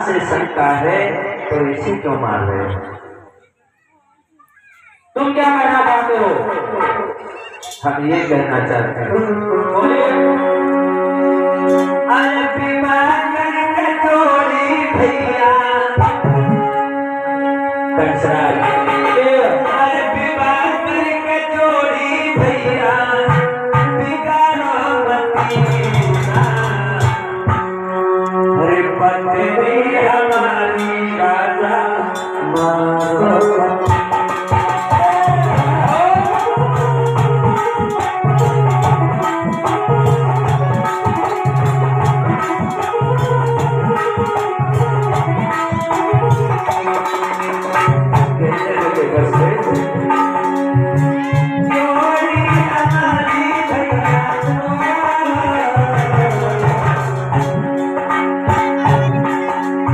से शंका है तो इसी क्यों मार रहे हो? तुम क्या कहना चाहते हो? हम ये कहना चाहते हैं, बोले अरे बीमार करके चोरी भैया कंसरा, अरे बीमार करके चोरी भैया बिगाड़ो मती ना, अरे पत्नी हमारी राजा मारो